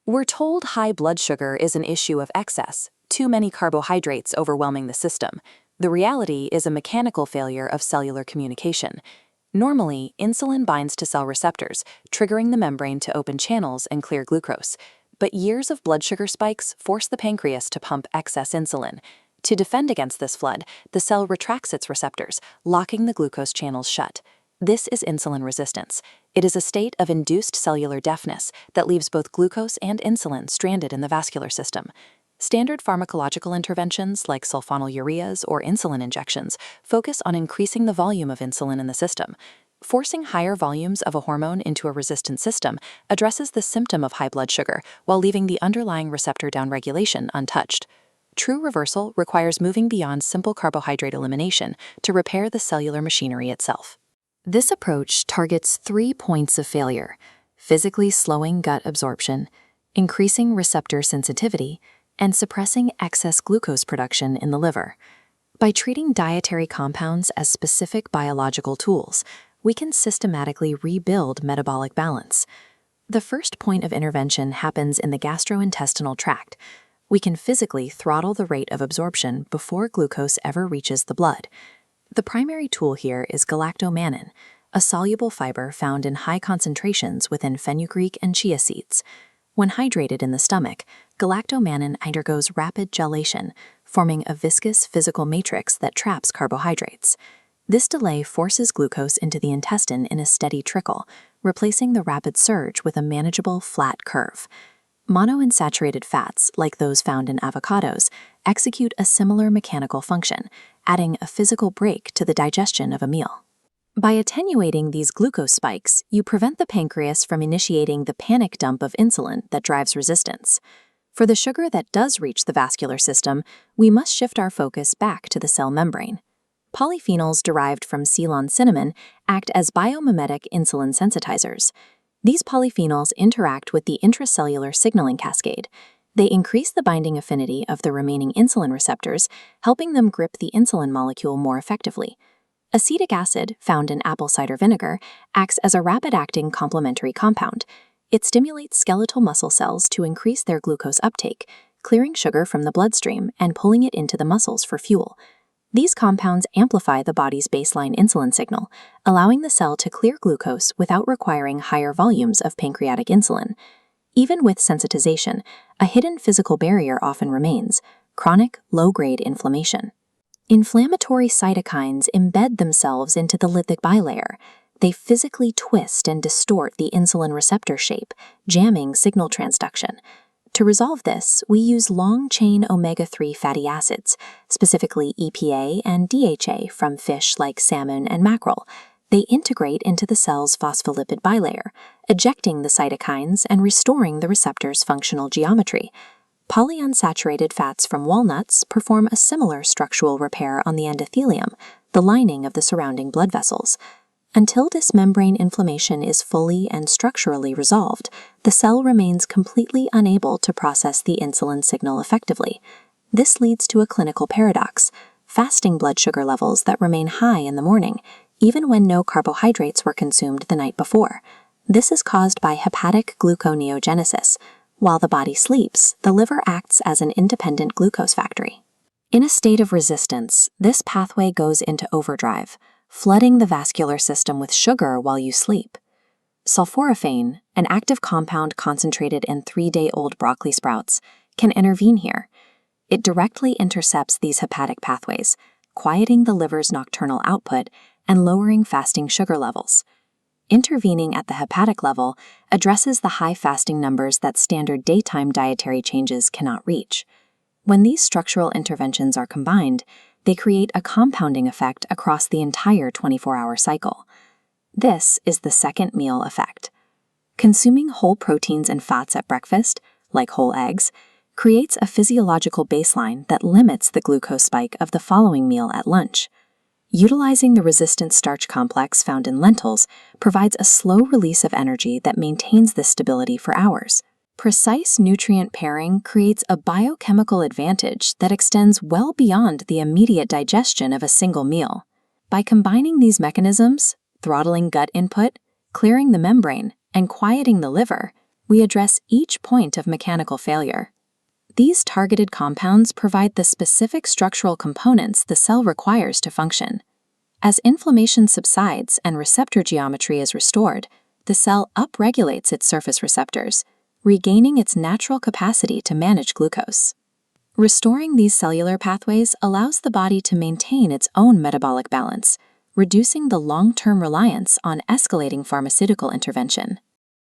We're told high blood sugar is an issue of excess, too many carbohydrates overwhelming the system. The reality is a mechanical failure of cellular communication. Normally, insulin binds to cell receptors, triggering the membrane to open channels and clear glucose. But years of blood sugar spikes force the pancreas to pump excess insulin. To defend against this flood, the cell retracts its receptors, locking the glucose channels shut. This is insulin resistance. It is a state of induced cellular deafness that leaves both glucose and insulin stranded in the vascular system. Standard pharmacological interventions like sulfonylureas or insulin injections focus on increasing the volume of insulin in the system. Forcing higher volumes of a hormone into a resistant system addresses the symptom of high blood sugar while leaving the underlying receptor downregulation untouched. True reversal requires moving beyond simple carbohydrate elimination to repair the cellular machinery itself. This approach targets 3 points of failure: physically slowing gut absorption, increasing receptor sensitivity, and suppressing excess glucose production in the liver. By treating dietary compounds as specific biological tools, we can systematically rebuild metabolic balance. The first point of intervention happens in the gastrointestinal tract. We can physically throttle the rate of absorption before glucose ever reaches the blood. The primary tool here is Galactomannan, a soluble fiber found in high concentrations within fenugreek and chia seeds. When hydrated in the stomach, Galactomannan undergoes rapid gelation, forming a viscous physical matrix that traps carbohydrates. This delay forces glucose into the intestine in a steady trickle, replacing the rapid surge with a manageable flat curve. Monounsaturated fats, like those found in avocados, execute a similar mechanical function, adding a physical break to the digestion of a meal. By attenuating these glucose spikes, you prevent the pancreas from initiating the panic dump of insulin that drives resistance. For the sugar that does reach the vascular system, we must shift our focus back to the cell membrane. Polyphenols derived from Ceylon cinnamon act as biomimetic insulin sensitizers. These polyphenols interact with the intracellular signaling cascade. They increase the binding affinity of the remaining insulin receptors, helping them grip the insulin molecule more effectively. Acetic acid, found in apple cider vinegar, acts as a rapid-acting complementary compound. It stimulates skeletal muscle cells to increase their glucose uptake, clearing sugar from the bloodstream and pulling it into the muscles for fuel. These compounds amplify the body's baseline insulin signal, allowing the cell to clear glucose without requiring higher volumes of pancreatic insulin. Even with sensitization, a hidden physical barrier often remains: chronic, low-grade inflammation. Inflammatory cytokines embed themselves into the lipid bilayer. They physically twist and distort the insulin receptor shape, jamming signal transduction. To resolve this, we use long-chain omega-3 fatty acids, specifically EPA and DHA from fish like salmon and mackerel. They integrate into the cell's phospholipid bilayer, ejecting the cytokines and restoring the receptor's functional geometry. Polyunsaturated fats from walnuts perform a similar structural repair on the endothelium, the lining of the surrounding blood vessels. Until this membrane inflammation is fully and structurally resolved, the cell remains completely unable to process the insulin signal effectively. This leads to a clinical paradox: fasting blood sugar levels that remain high in the morning, even when no carbohydrates were consumed the night before. This is caused by hepatic gluconeogenesis. While the body sleeps, the liver acts as an independent glucose factory. In a state of resistance, this pathway goes into overdrive, flooding the vascular system with sugar while you sleep. Sulforaphane, an active compound concentrated in 3-day-old broccoli sprouts, can intervene here. It directly intercepts these hepatic pathways, quieting the liver's nocturnal output and lowering fasting sugar levels. Intervening at the hepatic level addresses the high fasting numbers that standard daytime dietary changes cannot reach. When these structural interventions are combined, they create a compounding effect across the entire 24-hour cycle. This is the second meal effect. Consuming whole proteins and fats at breakfast, like whole eggs, creates a physiological baseline that limits the glucose spike of the following meal at lunch. Utilizing the resistant starch complex found in lentils provides a slow release of energy that maintains this stability for hours. Precise nutrient pairing creates a biochemical advantage that extends well beyond the immediate digestion of a single meal. By combining these mechanisms, throttling gut input, clearing the membrane, and quieting the liver, we address each point of mechanical failure. These targeted compounds provide the specific structural components the cell requires to function. As inflammation subsides and receptor geometry is restored, the cell upregulates its surface receptors, regaining its natural capacity to manage glucose. Restoring these cellular pathways allows the body to maintain its own metabolic balance, reducing the long-term reliance on escalating pharmaceutical intervention.